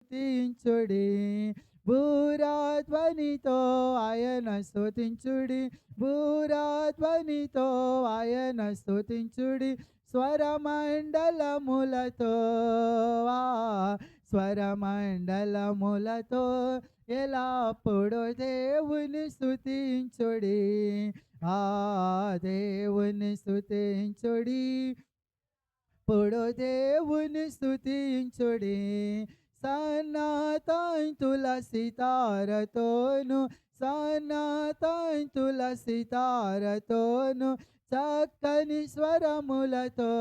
స్తుతించుడి. భూరాధ్వనితో ఆయన స్తుతించుడి. భూరాధ్వనితో ఆయన స్తుతించుడి. స్వరమండలములతో ఆ స్వరమండలములతో ఎల్లప్పుడూ దేవుని స్తుతించుడి. ఆ దేవుని స్తుతించుడి. ఇప్పుడు దేవుని స్తుతించుడి. సన్నాతంతుల సితారతోను సన్నాతంతుల సితారతోను చక్కని స్వరములతో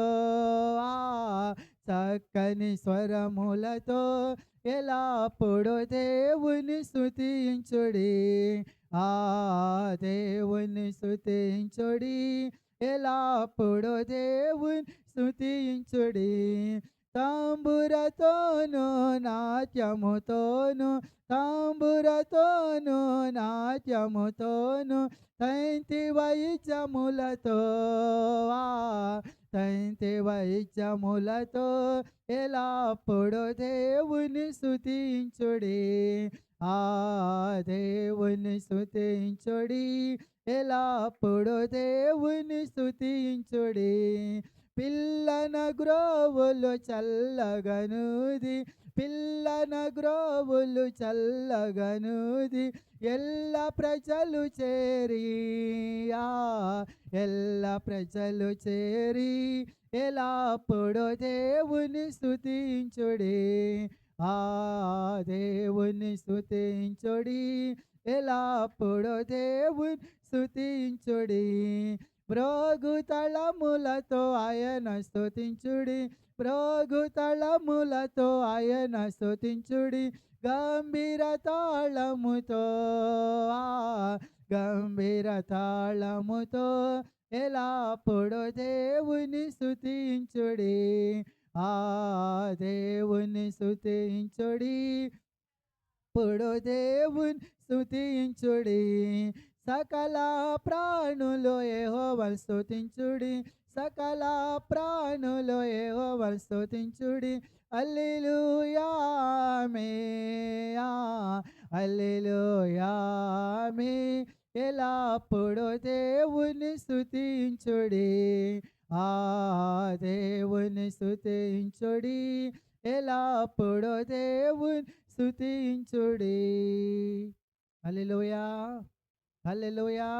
ఆ చక్కని స్వరములతో ఎల్లప్పుడూ దేవుని స్తుతించుడి. ఆ దేవుని స్తుతించుడి. ఎల్లప్పుడూ దేవుని స్తుతించుడి. తాంబురతోను నాట్యముతోను తాంబురతోను నాట్యముతోను తంతి వైద్యములతో ఆ తంతి వైద్యములతో ఎల్లప్పుడూ దేవుని స్తుతించుడి. ఆ దేవుని స్తుతించుడి. ఎల్లప్పుడూ దేవుని స్తుతించుడి. పిల్లన గ్రోవులు చల్లగనుది పిల్లన గ్రోవులు చల్లగనుది ఎల్ల ప్రజలు చేరి ఆ ఎల్ల ప్రజలు చేరి ఎల్లప్పుడూ దేవుని స్తుతించుడి. ఆ దేవుని స్తుతించుడి. ఎల్లప్పుడూ దేవుని స్తుతించుడి. మ్రోగుతళములతో ఆయన స్తుతించుడి. మ్రోగుతళములతో ఆయన స్తుతించుడి. గంభీర తాళముతో ఆ గంభీర తాళముతో ఎల్లప్పుడూ దేవుని స్తుతించుడి. ఆ దేవుని స్తుతించుడి. ఇప్పుడు దేవుని స్తుతించుడి. సకల ప్రాణులు యెహోవాను స్తుతించుడి. సకల ప్రాణులు యెహోవాను స్తుతించుడి. హల్లెలూయా ఆమేన్. హల్లెలూయా ఆమేన్. ఎల్లప్పుడూ దేవుని స్తుతించుడి. ఆ దేవుని స్తుతించుడి. ఎల్లప్పుడూ దేవుని స్తుతించుడి. హల్లెలూయా. హల్లెలూయా.